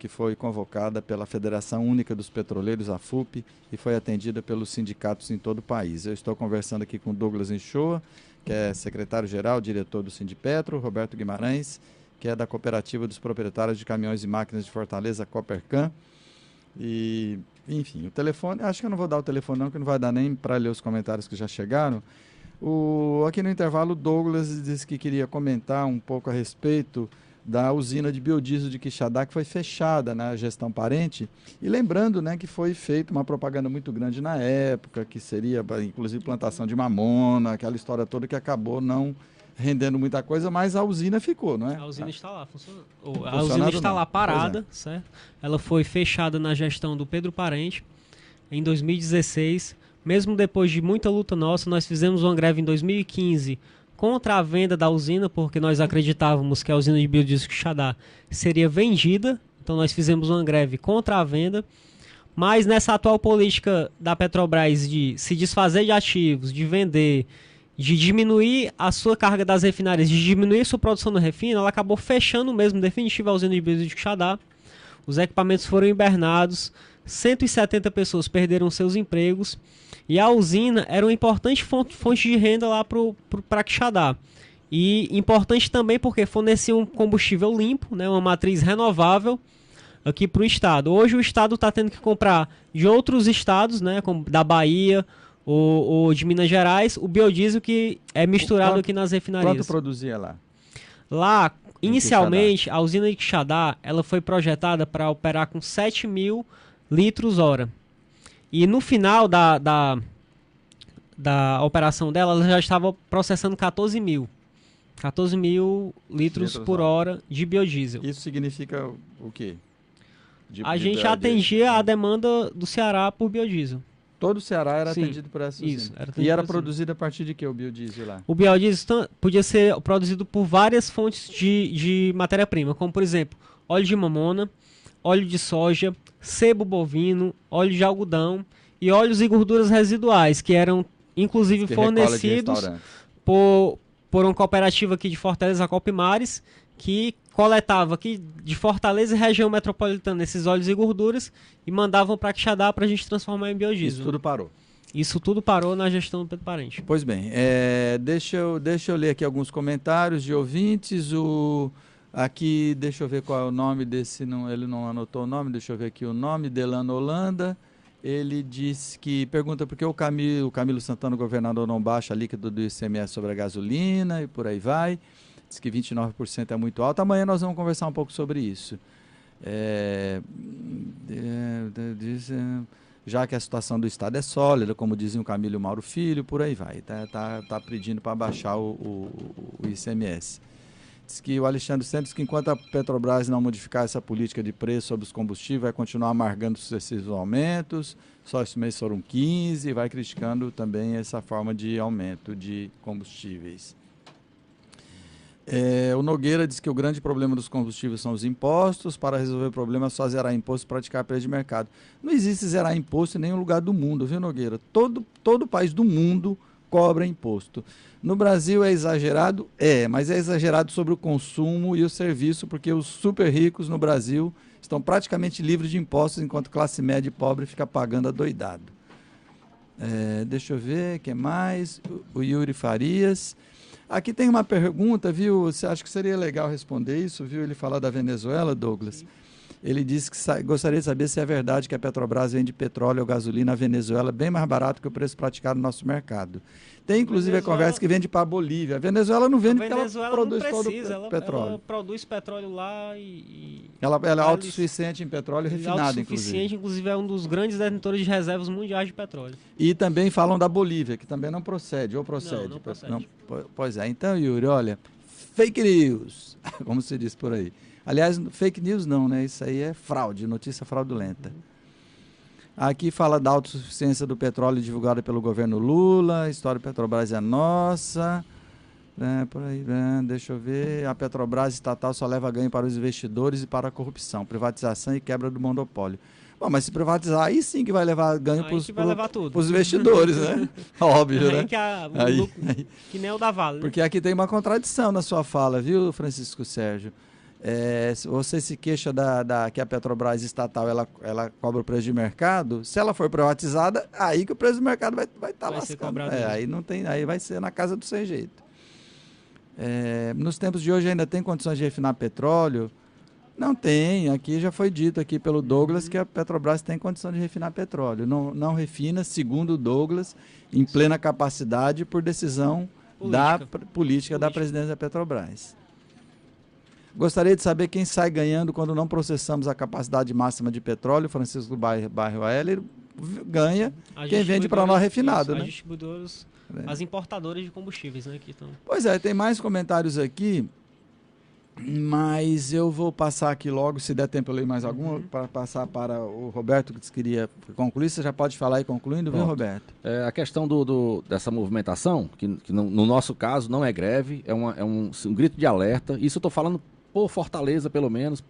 que foi convocada pela Federação Única dos Petroleiros, a FUP, e foi atendida pelos sindicatos em todo o país. Eu estou conversando aqui com Douglas Enxoa, que é secretário-geral, diretor do Sindipetro, Roberto Guimarães, que é da Cooperativa dos Proprietários de Caminhões e Máquinas de Fortaleza, Copercan. E, enfim, o telefone, acho que eu não vou dar o telefone não, que não vai dar nem para ler os comentários que já chegaram. Aqui no intervalo, o Douglas disse que queria comentar um pouco a respeito da usina de biodiesel de Quixadá, que foi fechada na gestão Parente, e lembrando, né, que foi feita uma propaganda muito grande na época, que seria, inclusive, plantação de mamona, aquela história toda que acabou não rendendo muita coisa, mas a usina ficou, não é? A usina está lá, funcionando. A usina está lá parada, certo? Ela foi fechada na gestão do Pedro Parente em 2016. Mesmo depois de muita luta nossa, nós fizemos uma greve em 2015 contra a venda da usina, porque nós acreditávamos que a usina de biodiesel Quixadá seria vendida. Então nós fizemos uma greve contra a venda. Mas nessa atual política da Petrobras de se desfazer de ativos, de vender, de diminuir a sua carga das refinarias, de diminuir a sua produção no refino, ela acabou fechando mesmo definitiva a usina de biodiesel de Quixadá. Os equipamentos foram hibernados, 170 pessoas perderam seus empregos e a usina era uma importante fonte de renda lá para Quixadá. E importante também porque fornecia um combustível limpo, né, uma matriz renovável aqui para o estado. Hoje o estado está tendo que comprar de outros estados, né, como da Bahia, ou de Minas Gerais, o biodiesel que é misturado aqui nas refinarias. Quanto produzia lá? Lá, inicialmente, a usina de Quixadá, ela foi projetada para operar com 7.000 litros hora. E no final da operação dela, ela já estava processando 14.000 litros por hora de biodiesel. Isso significa o quê? A gente atendia a demanda do Ceará por biodiesel. Todo o Ceará era atendido por essa usina. Isso, e era produzido a partir de que o biodiesel lá? O biodiesel podia ser produzido por várias fontes de matéria-prima, como por exemplo, óleo de mamona, óleo de soja, sebo bovino, óleo de algodão e óleos e gorduras residuais, que eram inclusive fornecidos por uma cooperativa aqui de Fortaleza, a Copimares, que coletava aqui de Fortaleza e região metropolitana esses óleos e gorduras e mandavam para Quixadá para a gente transformar em biodiesel. Isso tudo parou? Isso tudo parou na gestão do Pedro Parente. Pois bem, deixa eu ler aqui alguns comentários de ouvintes. Aqui, deixa eu ver qual é o nome desse, ele não anotou o nome, deixa eu ver aqui o nome, Delano Holanda. Ele diz que, pergunta por que o Camilo Santana, o governador, não baixa a líquido do ICMS sobre a gasolina e por aí vai. Diz que 29% é muito alto. Amanhã nós vamos conversar um pouco sobre isso. Já que a situação do Estado é sólida, como dizem o Camilo e o Mauro Filho, por aí vai. Tá pedindo para baixar o ICMS. Diz que o Alexandre Santos, que enquanto a Petrobras não modificar essa política de preço sobre os combustíveis, vai continuar amargando sucessivos aumentos. Só esse mês foram 15 e vai criticando também essa forma de aumento de combustíveis. O Nogueira diz que o grande problema dos combustíveis são os impostos. Para resolver o problema é só zerar imposto e praticar preço de mercado. Não existe zerar imposto em nenhum lugar do mundo, viu, Nogueira? Todo país do mundo cobra imposto. No Brasil é exagerado? Mas é exagerado sobre o consumo e o serviço, porque os super ricos no Brasil estão praticamente livres de impostos, enquanto classe média e pobre fica pagando adoidado. Deixa eu ver, o que mais? O Yuri Farias. Aqui tem uma pergunta, viu? Você acha que seria legal responder isso, viu? Ele fala da Venezuela, Douglas. Sim. Ele disse que gostaria de saber se é verdade que a Petrobras vende petróleo ou gasolina na Venezuela bem mais barato que o preço praticado no nosso mercado. Tem, inclusive, a conversa que vende para a Bolívia. A Venezuela não vende porque ela produz todo o petróleo. Ela produz petróleo lá e ela é autossuficiente em petróleo refinado, inclusive. Inclusive, é um dos grandes detentores de reservas mundiais de petróleo. E também falam da Bolívia, que também não procede, ou procede? Não procede. Não, pois é. Então, Yuri, olha, fake news, como se diz por aí. Aliás, fake news não, né? Isso aí é fraude, notícia fraudulenta. Aqui fala da autossuficiência do petróleo divulgada pelo governo Lula, a história do Petrobras é nossa. Por aí, deixa eu ver. A Petrobras estatal só leva ganho para os investidores e para a corrupção, privatização e quebra do monopólio. Bom, mas se privatizar, aí sim que vai levar ganho para os investidores, né? Óbvio, né? Que nem o da Vale. Né? Porque aqui tem uma contradição na sua fala, viu, Francisco Sérgio? Você se queixa que a Petrobras estatal ela cobra o preço de mercado. Se ela for privatizada, aí que o preço do mercado vai estar lascado. Aí não tem, aí vai ser na casa do sem jeito. Nos tempos de hoje ainda tem condições de refinar petróleo? Não tem. Aqui já foi dito aqui pelo Douglas que a Petrobras tem condição de refinar petróleo. Não refina, segundo o Douglas, em plena capacidade por decisão política da presidência da Petrobras. Gostaria de saber quem sai ganhando quando não processamos a capacidade máxima de petróleo. Francisco Bairro Heller ganha quem vende para nós refinado. Né? As distribuidoras, as importadoras de combustíveis. Né, que estão... Pois é, tem mais comentários aqui, mas eu vou passar aqui logo, se der tempo eu leio mais algum, para passar para o Roberto, que queria concluir. Você já pode falar aí concluindo, viu, Roberto? A questão dessa movimentação, que no nosso caso não é greve, é um grito de alerta. Isso eu estou falando por Fortaleza, pelo menos,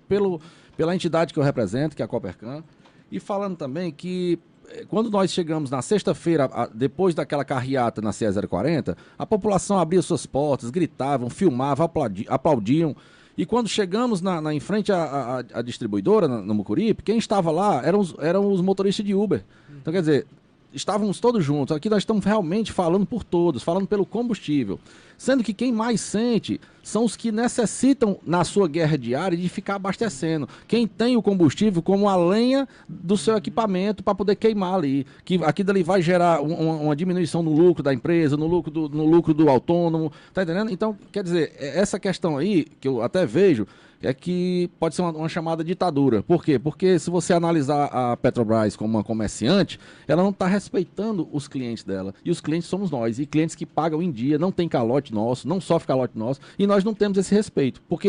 pela entidade que eu represento, que é a Copercan, e falando também que quando nós chegamos na sexta-feira, depois daquela carreata na CE 040, a população abria suas portas, gritavam, filmavam, aplaudiam, e quando chegamos em frente à distribuidora, no Mucuripe, quem estava lá eram os motoristas de Uber. Então, quer dizer, estávamos todos juntos. Aqui nós estamos realmente falando por todos, falando pelo combustível. Sendo que quem mais sente são os que necessitam, na sua guerra diária, de ficar abastecendo. Quem tem o combustível como a lenha do seu equipamento para poder queimar ali. Que aqui dali vai gerar uma diminuição no lucro da empresa, no lucro do autônomo. Tá entendendo? Então, quer dizer, essa questão aí, que eu até vejo, é que pode ser uma chamada ditadura. Por quê? Porque se você analisar a Petrobras como uma comerciante, ela não está respeitando os clientes dela. E os clientes somos nós. E clientes que pagam em dia, não tem calote nosso, não sofre calote nosso. E nós não temos esse respeito. Porque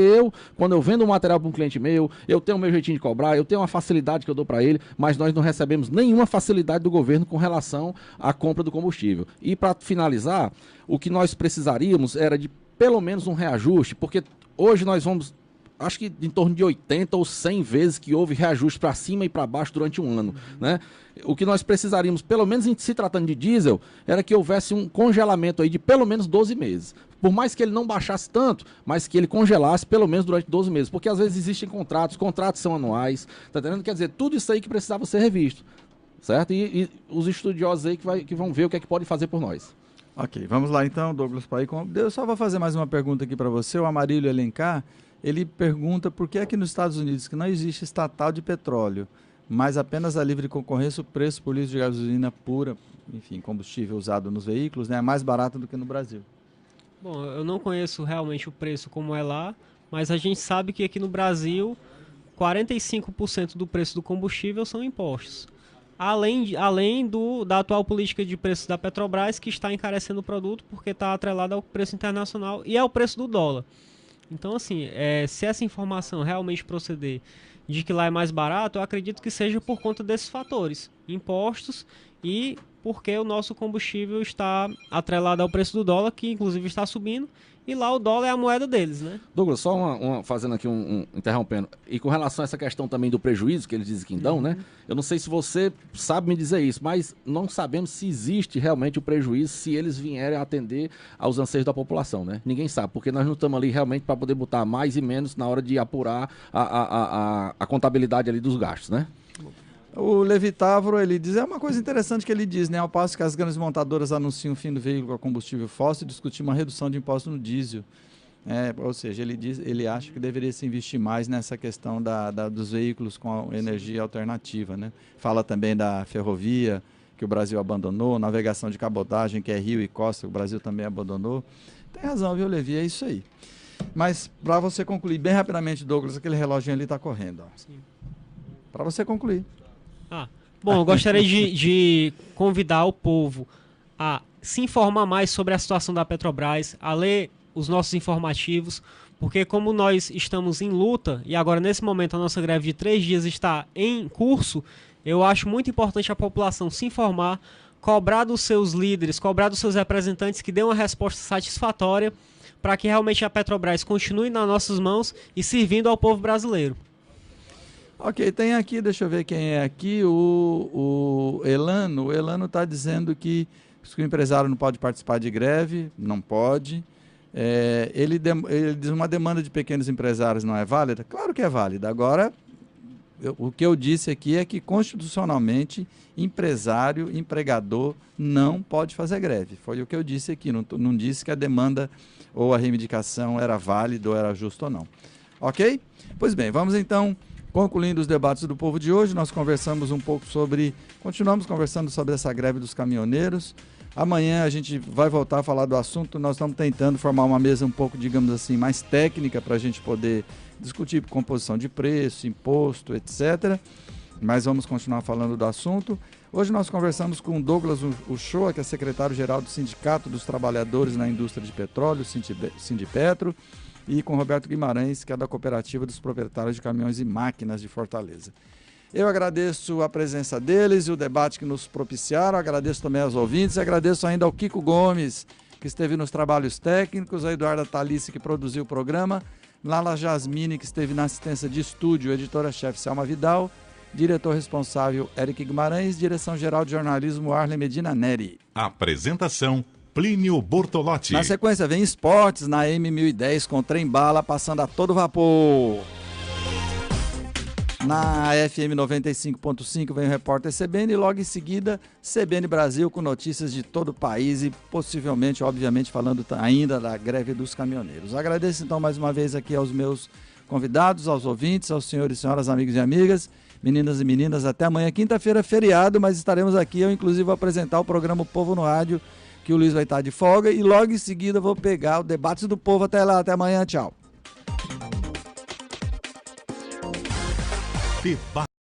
quando eu vendo um material para um cliente meu, eu tenho o meu jeitinho de cobrar, eu tenho uma facilidade que eu dou para ele, mas nós não recebemos nenhuma facilidade do governo com relação à compra do combustível. E para finalizar, o que nós precisaríamos era de pelo menos um reajuste, porque hoje nós vamos... Acho que em torno de 80 ou 100 vezes que houve reajuste para cima e para baixo durante um ano. Né? O que nós precisaríamos, pelo menos em se tratando de diesel, era que houvesse um congelamento aí de pelo menos 12 meses. Por mais que ele não baixasse tanto, mas que ele congelasse pelo menos durante 12 meses. Porque às vezes existem contratos são anuais. Tá entendendo? Quer dizer, tudo isso aí que precisava ser revisto. Certo? E os estudiosos aí que vão ver o que é que pode fazer por nós. Ok, vamos lá então, Douglas Paicon. Eu só vou fazer mais uma pergunta aqui para você. O Amarílio Alencar, ele pergunta por que aqui nos Estados Unidos, que não existe estatal de petróleo, mas apenas a livre concorrência, o preço por litro de gasolina pura, enfim, combustível usado nos veículos, né, é mais barato do que no Brasil. Bom, eu não conheço realmente o preço como é lá, mas a gente sabe que aqui no Brasil, 45% do preço do combustível são impostos. Além da atual política de preços da Petrobras, que está encarecendo o produto porque está atrelado ao preço internacional e ao preço do dólar. Então, assim, se essa informação realmente proceder de que lá é mais barato, eu acredito que seja por conta desses fatores, impostos e porque o nosso combustível está atrelado ao preço do dólar, que inclusive está subindo, e lá o dólar é a moeda deles, né? Douglas, só fazendo aqui interrompendo, e com relação a essa questão também do prejuízo que eles dizem que dão, né? Eu não sei se você sabe me dizer isso, mas não sabemos se existe realmente o prejuízo se eles vierem a atender aos anseios da população, né? Ninguém sabe, porque nós não estamos ali realmente para poder botar mais e menos na hora de apurar a contabilidade ali dos gastos, né? O Levi Távoro, ele diz, é uma coisa interessante que ele diz, né? Ao passo que as grandes montadoras anunciam o fim do veículo a combustível fóssil, discutir uma redução de imposto no diesel. Ou seja, ele acha que deveria se investir mais nessa questão dos veículos com energia alternativa, né? Fala também da ferrovia, que o Brasil abandonou, navegação de cabotagem, que é rio e costa, que o Brasil também abandonou. Tem razão, viu, Levi? É isso aí. Mas, para você concluir bem rapidamente, Douglas, aquele reloginho ali está correndo. Para você concluir. Bom, eu gostaria de convidar o povo a se informar mais sobre a situação da Petrobras, a ler os nossos informativos, porque como nós estamos em luta, e agora nesse momento a nossa greve de 3 dias está em curso, eu acho muito importante a população se informar, cobrar dos seus líderes, cobrar dos seus representantes que dêem uma resposta satisfatória, para que realmente a Petrobras continue nas nossas mãos e servindo ao povo brasileiro. Ok, tem aqui, deixa eu ver quem é aqui, o Elano. O Elano está dizendo que o empresário não pode participar de greve, não pode. Ele diz uma demanda de pequenos empresários não é válida? Claro que é válida. Agora, o que eu disse aqui é que constitucionalmente empresário, empregador não pode fazer greve. Foi o que eu disse aqui, não disse que a demanda ou a reivindicação era válida ou era justa ou não. Ok? Pois bem, vamos então... Concluindo os debates do povo de hoje, nós continuamos conversando sobre essa greve dos caminhoneiros. Amanhã a gente vai voltar a falar do assunto, nós estamos tentando formar uma mesa um pouco, digamos assim, mais técnica para a gente poder discutir composição de preço, imposto, etc. Mas vamos continuar falando do assunto. Hoje nós conversamos com Douglas Uchoa, que é secretário-geral do Sindicato dos Trabalhadores na Indústria de Petróleo, Sindipetro, e com Roberto Guimarães, que é da Cooperativa dos Proprietários de Caminhões e Máquinas de Fortaleza. Eu agradeço a presença deles e o debate que nos propiciaram, agradeço também aos ouvintes, agradeço ainda ao Kiko Gomes, que esteve nos trabalhos técnicos, a Eduarda Talice, que produziu o programa, Lala Jasmine, que esteve na assistência de estúdio, editora-chefe Selma Vidal, diretor responsável Eric Guimarães, direção-geral de jornalismo Arlen Medina Neri. Apresentação Plínio Bortolotti. Na sequência vem esportes na M1010 com trem-bala passando a todo vapor. Na FM 95.5 vem o repórter CBN e logo em seguida CBN Brasil com notícias de todo o país e possivelmente, obviamente, falando ainda da greve dos caminhoneiros. Agradeço então mais uma vez aqui aos meus convidados, aos ouvintes, aos senhores e senhoras, amigos e amigas, meninas e meninas. Até amanhã, quinta-feira, feriado, mas estaremos aqui. Eu, inclusive, vou apresentar o programa Povo no Rádio, que o Luiz vai estar de folga, e logo em seguida vou pegar o Debates do Povo. Até lá, até amanhã, tchau.